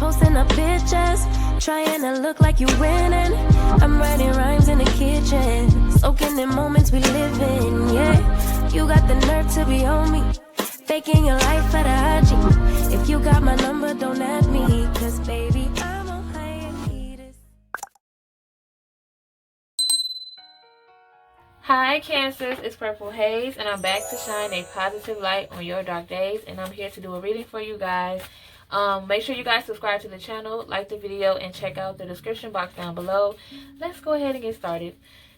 posting up pictures, trying to look like you winning. I'm writing rhymes in the kitchen, soaking in moments we live in, yeah. You got the nerve to be on me, faking your life for the IG. If you got my number, don't add me, cause baby, I'm on hiatus. Hi Cancers, it's Purple Hayez, and I'm back to shine a positive light on your dark days, and I'm here to do a reading for you guys. Make sure you guys subscribe to the channel, like the video, and check out the description box down below. Let's go ahead and get started.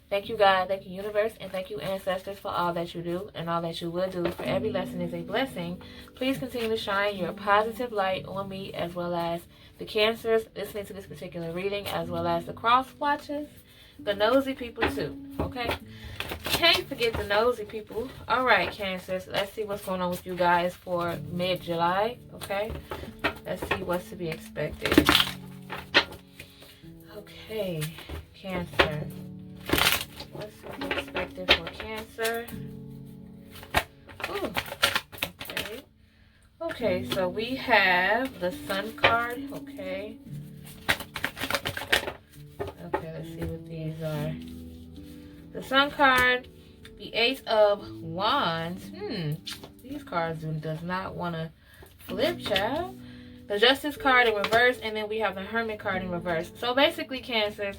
Thank you God, thank you universe, and thank you ancestors for all that you do and all that you will do. For every lesson is a blessing. Please continue to shine your positive light on me, as well as the Cancers listening to this particular reading, as well as the cross watchers, the nosy people too, okay? Can't forget the nosy people. All right, Cancers, let's see what's going on with you guys for mid-July, okay? Let's see what's to be expected. Okay, Cancer. What's to be expected for Cancer? Ooh, okay. Okay, so we have the Sun card, okay. Okay, let's see what these are. The Sun card, the Ace of Wands. These cards does not want to flip, child. The Justice card in reverse, and then we have the Hermit card in reverse. So basically, Cancer,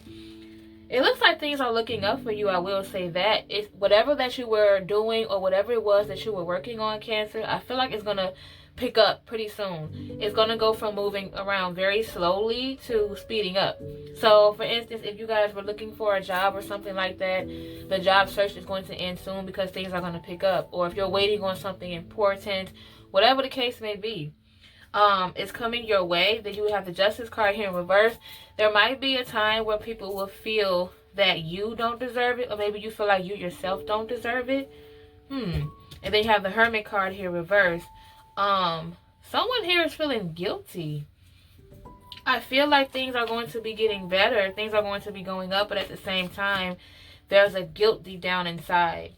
it looks like things are looking up for you. I will say that. It's whatever that you were doing or whatever it was that you were working on, Cancer, I feel like it's going to pick up pretty soon. It's going to go from moving around very slowly to speeding up. So for instance, if you guys were looking for a job or something like that, the job search is going to end soon because things are going to pick up. Or if you're waiting on something important, whatever the case may be, it's coming your way. Then you have the Justice card here in reverse. There might be a time where people will feel that you don't deserve it, or maybe you feel like you yourself don't deserve it. And then you have the Hermit card here reverse. Someone here is feeling guilty. I feel like things are going to be getting better. Things are going to be going up, but at the same time, there's a guilt deep down inside.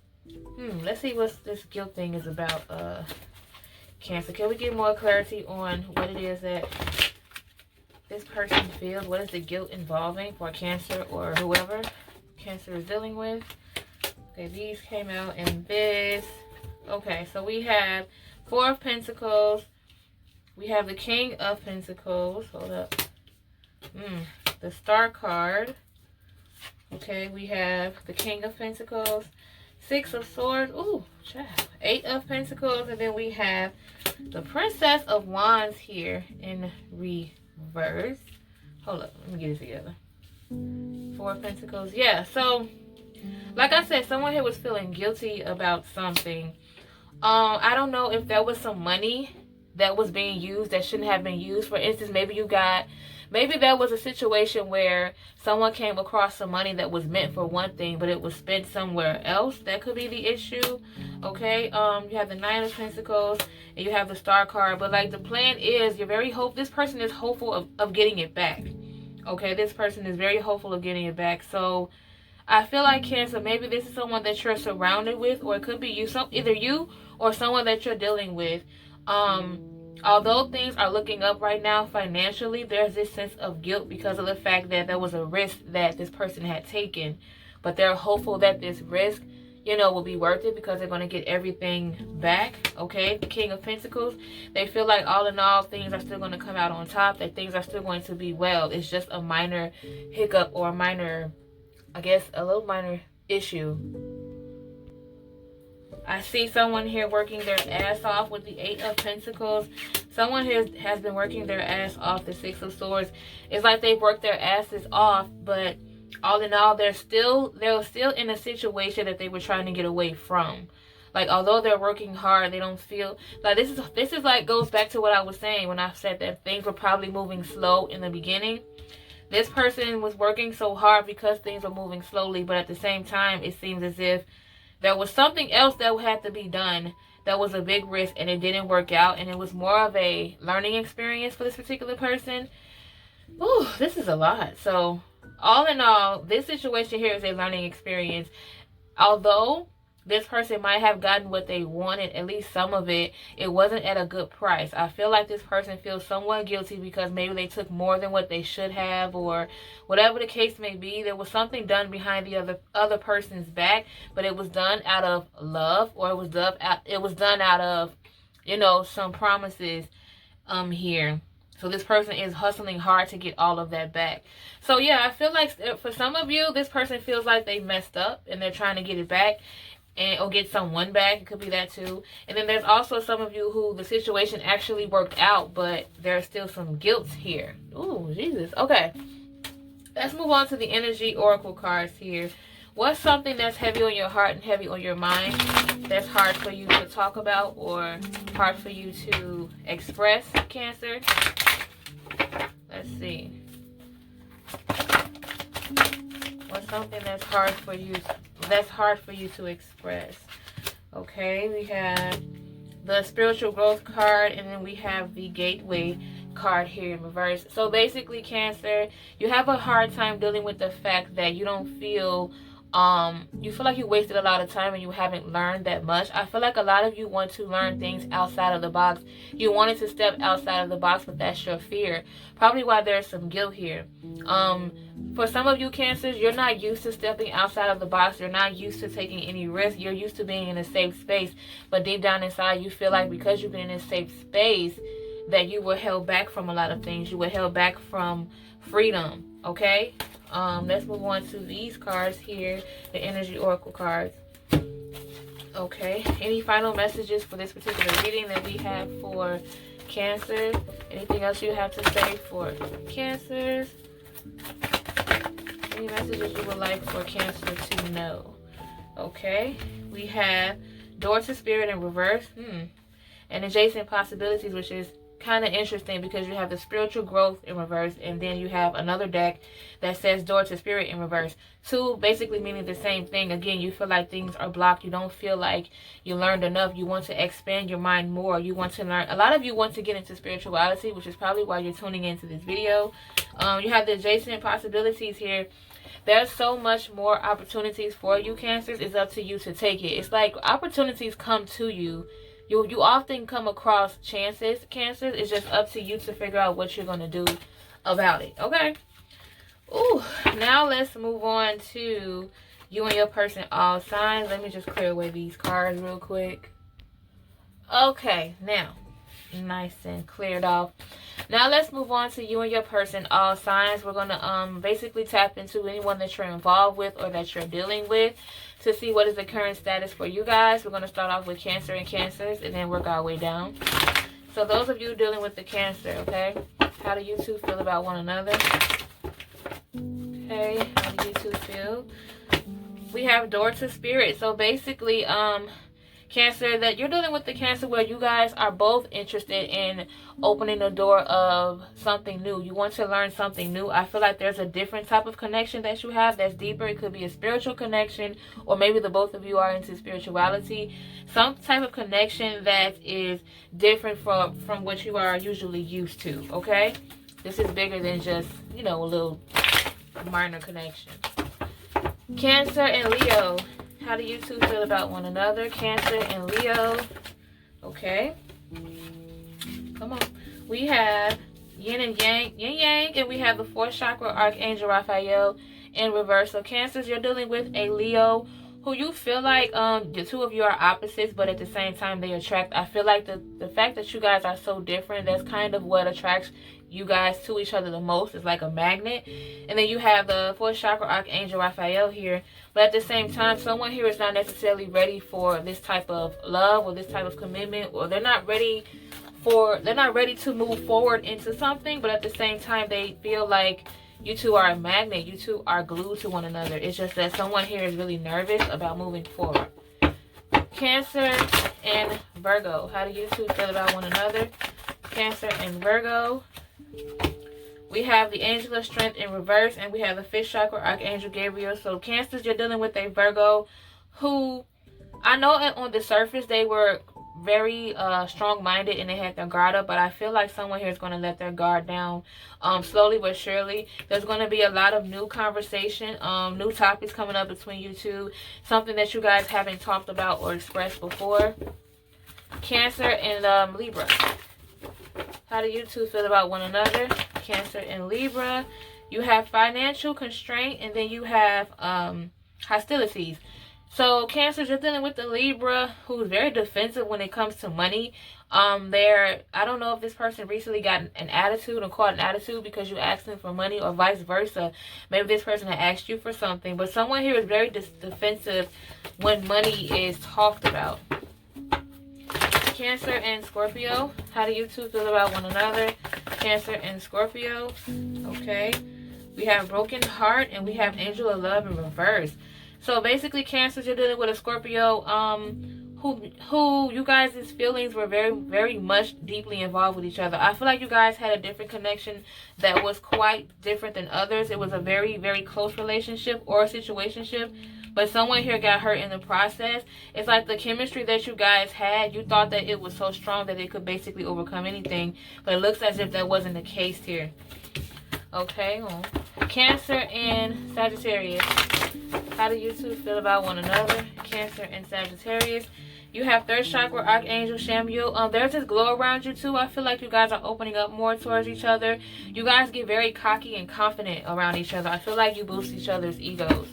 Let's see what this guilt thing is about, Cancer. Can we get more clarity on what it is that this person feels? What is the guilt involving for Cancer or whoever Cancer is dealing with? Okay, these came out in this. Okay, so we have Four of Pentacles. We have the King of Pentacles. Hold up. The Star card. Okay, we have the King of Pentacles. Six of Swords. Ooh, child. Eight of Pentacles. And then we have the Princess of Wands here in reverse. Hold up. Let me get it together. Four of Pentacles. Yeah, so like I said, someone here was feeling guilty about something. I don't know if there was some money that was being used that shouldn't have been used. For instance, maybe there was a situation where someone came across some money that was meant for one thing, but it was spent somewhere else. That could be the issue. Okay, you have the Nine of Pentacles and you have the Star card, but like the plan is, this person is hopeful of getting it back. Okay, this person is very hopeful of getting it back. So I feel like, Cancer, maybe this is someone that you're surrounded with, or it could be you, either you or someone that you're dealing with. Although things are looking up right now financially, there's this sense of guilt because of the fact that there was a risk that this person had taken. But they're hopeful that this risk, will be worth it because they're going to get everything back. Okay, the King of Pentacles, they feel like all in all, things are still going to come out on top, that things are still going to be well. It's just a minor hiccup or a minor, I guess, a little minor issue. I see someone here working their ass off with the Eight of Pentacles. Someone here has been working their ass off, the Six of Swords. It's like they've worked their asses off, but all in all, they're still in a situation that they were trying to get away from. Like, although they're working hard, they don't feel like this is like, goes back to what I was saying when I said that things were probably moving slow in the beginning. This person was working so hard because things were moving slowly, but at the same time, it seems as if there was something else that had to be done that was a big risk, and it didn't work out, and it was more of a learning experience for this particular person. Ooh, this is a lot. So all in all, this situation here is a learning experience. Although this person might have gotten what they wanted, at least some of it. It wasn't at a good price. I feel like this person feels somewhat guilty because maybe they took more than what they should have, or whatever the case may be. There was something done behind the other person's back, but it was done out of love, or it was done out of, you know, some promises here. So this person is hustling hard to get all of that back. So yeah, I feel like for some of you, this person feels like they messed up and they're trying to get it back, or get someone back. It could be that too. And then there's also some of you who the situation actually worked out, but there's still some guilt here. Ooh, Jesus. Okay. Let's move on to the energy oracle cards here. What's something that's heavy on your heart and heavy on your mind that's hard for you to talk about or hard for you to express, Cancer? Let's see. What's something that's hard for you to express? Okay, we have the spiritual growth card, and then we have the gateway card here in reverse. So basically, Cancer, you have a hard time dealing with the fact that you don't feel you feel like you wasted a lot of time and you haven't learned that much. I feel like a lot of you want to learn things outside of the box. You wanted to step outside of the box, but that's your fear. Probably why there's some guilt here. For some of you Cancers, you're not used to stepping outside of the box. You're not used to taking any risk. You're used to being in a safe space, but deep down inside you feel like because you've been in a safe space that you were held back from a lot of things. You were held back from freedom. Okay, let's move on to these cards here, the energy oracle cards. Okay, any final messages for this particular reading that we have for Cancer? Anything else you have to say for Cancers? Any messages you would like for Cancer to know? Okay, we have Door to Spirit in reverse, and adjacent possibilities, which is kind of interesting because you have the spiritual growth in reverse, and then you have another deck that says Door to Spirit in reverse. Two basically meaning the same thing. Again, you feel like things are blocked. You don't feel like you learned enough. You want to expand your mind more. You want to learn. A lot of you want to get into spirituality, which is probably why you're tuning into this video. You have the adjacent possibilities here. There's so much more opportunities for you, Cancers. It's up to you to take it. It's like opportunities come to you. You often come across chances, Cancers. It's just up to you to figure out what you're going to do about it. Okay? Ooh, now let's move on to you and your person, all signs. Let me just clear away these cards real quick. Okay, now, nice and cleared off. Now let's move on to you and your person, all signs. We're going to basically tap into anyone that you're involved with or that you're dealing with to see what is the current status for you guys. We're going to start off with Cancer and Cancers and then work our way down. So those of you dealing with the Cancer, okay? How do you two feel about one another? Okay, how do you two feel? We have Door to Spirit. So basically, Cancer, that you're dealing with the Cancer where you guys are both interested in opening the door of something new. You want to learn something new. I feel like there's a different type of connection that you have that's deeper. It could be a spiritual connection, or maybe the both of you are into spirituality. Some type of connection that is different from what you are usually used to, okay? This is bigger than just, you know, a little minor connection. Cancer and Leo. How do you two feel about one another? Cancer and Leo. Okay. Come on. We have yin and yang, and we have the 4th chakra archangel Raphael in reverse. So Cancers, you're dealing with a Leo who you feel like the two of you are opposites, but at the same time they attract. I feel like the fact that you guys are so different, that's kind of what attracts you guys to each other the most. It's like a magnet. And then you have the 4th chakra archangel Raphael here, but at the same time someone here is not necessarily ready for this type of love or this type of commitment, or they're not ready to move forward into something, but at the same time they feel like you two are a magnet. You two are glued to one another. It's just that someone here is really nervous about moving forward. Cancer and Virgo. How do you two feel about one another? Cancer and Virgo. We have the Angel of Strength in reverse, and we have the 5th chakra Archangel Gabriel. So Cancers, you're dealing with a Virgo who, I know on the surface they were very strong-minded and they had their guard up, but I feel like someone here is going to let their guard down slowly but surely. There's going to be a lot of new conversation, new topics coming up between you two, something that you guys haven't talked about or expressed before. Cancer and Libra. How do you two feel about one another? Cancer and Libra. You have financial constraint, and then you have hostilities. So Cancers, you're dealing with the Libra who's very defensive when it comes to money. I don't know if this person recently got an attitude or caught an attitude because you asked them for money, or vice versa. Maybe this person had asked you for something, but someone here is very defensive when money is talked about. Cancer and Scorpio. How do you two feel about one another? Cancer and Scorpio. Okay. We have broken heart and we have angel of love in reverse. So basically, Cancers, you're dealing with a Scorpio who you guys' feelings were very, very much deeply involved with each other. I feel like you guys had a different connection that was quite different than others. It was a very, very close relationship or a situationship, but someone here got hurt in the process. It's like the chemistry that you guys had, you thought that it was so strong that it could basically overcome anything, but it looks as if that wasn't the case here. Okay, Cancer and Sagittarius. How do you two feel about one another? Cancer and Sagittarius. You have third chakra, Archangel Chamuel. There's this glow around you too. I feel like you guys are opening up more towards each other. You guys get very cocky and confident around each other. I feel like you boost each other's egos.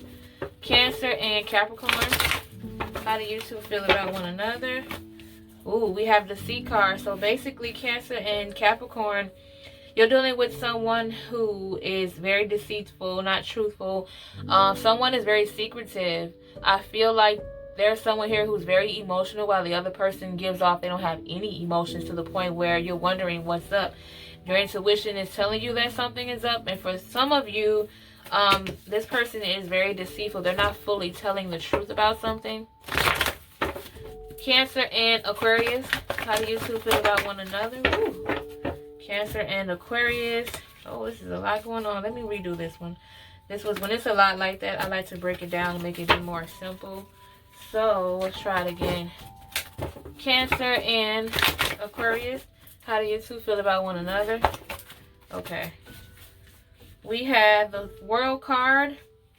Cancer and Capricorn. How do you two feel about one another? Ooh, we have the Sea card. So basically, Cancer and Capricorn, you're dealing with someone who is very deceitful, not truthful. Someone is very secretive. I feel like there's someone here who's very emotional while the other person gives off they don't have any emotions, to the point where you're wondering what's up. Your intuition is telling you that something is up. And for some of you, this person is very deceitful. They're not fully telling the truth about something. Cancer and Aquarius. How do you two feel about one another? Ooh. Cancer and Aquarius. Oh, this is a lot going on. Let me redo this one. This was, when it's a lot like that, I like to break it down and make it be more simple. So let's try it again. Cancer and Aquarius. How do you two feel about one another? Okay. We have the World card,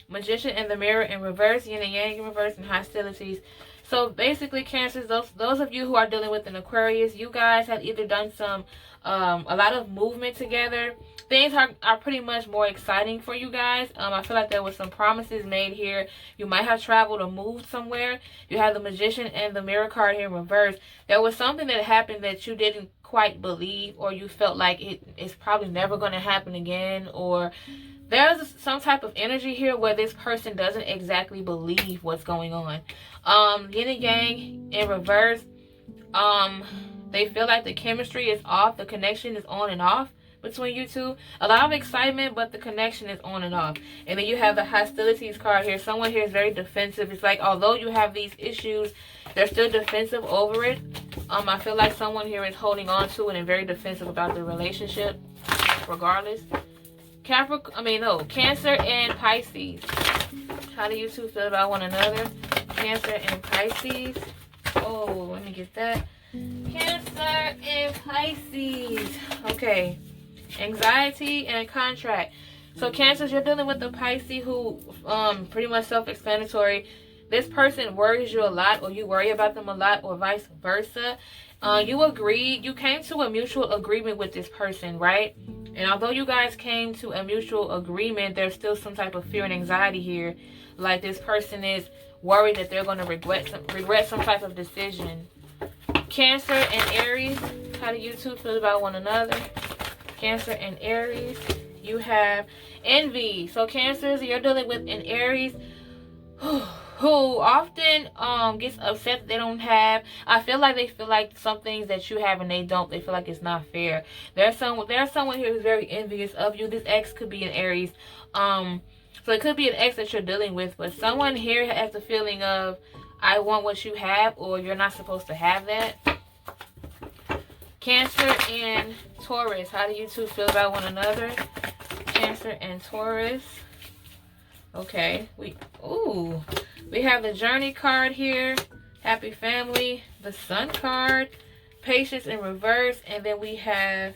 Magician and the Mirror in reverse, Yin and Yang in reverse, and hostilities. So basically, Cancers, those of you who are dealing with an Aquarius, you guys have either done some a lot of movement together. Things are pretty much more exciting for you guys. I feel like there was some promises made here. You might have traveled or moved somewhere. You have the Magician and the Mirror card here in reverse. There was something that happened that you didn't quite believe, or you felt like it's probably never going to happen again, or there's some type of energy here where this person doesn't exactly believe what's going on. Yin and Yang in reverse. They feel like the chemistry is off. The connection is on and off between you two. A lot of excitement, but the connection is on and off. And then you have the hostilities card here. Someone here is very defensive. It's like, although you have these issues, they're still defensive over it. I feel like someone here is holding on to it and very defensive about the relationship, regardless. Cancer and Pisces. How do you two feel about one another? Cancer and Pisces. Oh, let me get that. Cancer and Pisces. Okay. Anxiety and contract. So Cancers, you're dealing with the Pisces who, pretty much self-explanatory. This person worries you a lot, or you worry about them a lot, or vice versa. You came to a mutual agreement with this person, right? And although you guys came to a mutual agreement, there's still some type of fear and anxiety here. Like this person is worried that they're going to regret some type of decision. Cancer and Aries. How do you two feel about one another? Cancer and Aries. You have envy. So Cancers, you're dealing with an Aries who often gets upset that they don't have. I feel like they feel like some things that you have and they don't. They feel like it's not fair. There's someone here who's very envious of you. This ex could be an Aries. So it could be an ex that you're dealing with, but someone here has the feeling of, I want what you have, or you're not supposed to have that. Cancer and Taurus. How do you two feel about one another? Cancer and Taurus. Okay. We have the Journey card here. Happy family, the Sun card, patience in reverse, and then we have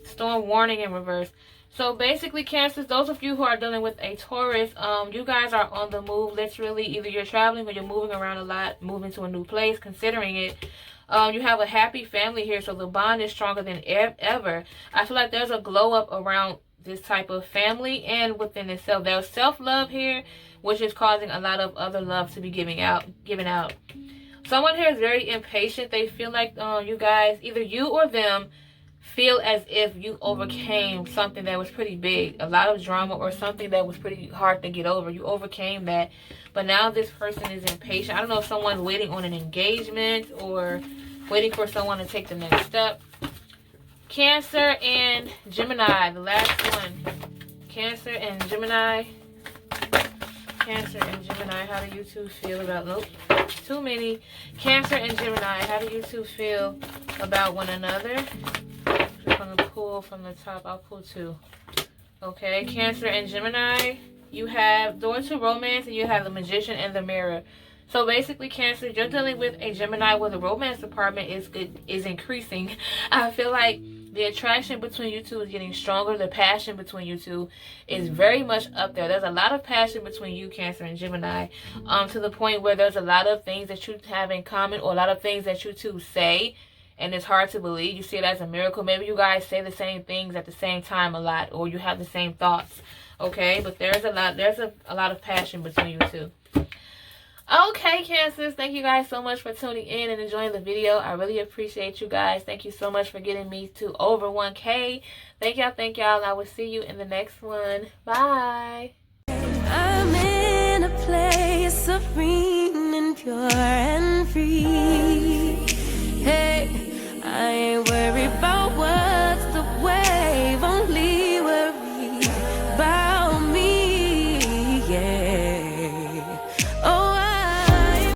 storm warning in reverse. So basically, Cancers, those of you who are dealing with a Taurus, you guys are on the move literally. Either you're traveling or you're moving around a lot, moving to a new place, considering it. You have a happy family here, so the bond is stronger than ever. I feel like there's a glow up around this type of family and within itself. There's self-love here, which is causing a lot of other love to be given out. Someone here is very impatient. They feel like you guys, either you or them, feel as if you overcame something that was pretty big, a lot of drama or something that was pretty hard to get over. You overcame that, but now this person is impatient. I don't know if someone's waiting on an engagement or waiting for someone to take the next step. Cancer and Gemini, the last one. Cancer and Gemini. Cancer and Gemini, how do you two feel about, nope, too many. Cancer and Gemini, how do you two feel about one another? I'm going to pull from the top. I'll pull two. Okay, Cancer and Gemini, you have door to romance and you have the Magician and the Mirror. So basically, Cancer, you're dealing with a Gemini where the romance department is increasing. I feel like the attraction between you two is getting stronger. The passion between you two is very much up there. There's a lot of passion between you, Cancer and Gemini, to the point where there's a lot of things that you have in common, or a lot of things that you two say, and it's hard to believe. You see it as a miracle. Maybe you guys say the same things at the same time a lot, or you have the same thoughts. Okay, but there's a lot of passion between you two. Okay, Cancers, thank you guys so much for tuning in and enjoying the video. I really appreciate you guys. Thank you so much for getting me to over 1K. Thank y'all, and I will see you in the next one. Bye. I'm in a place serene and pure and free.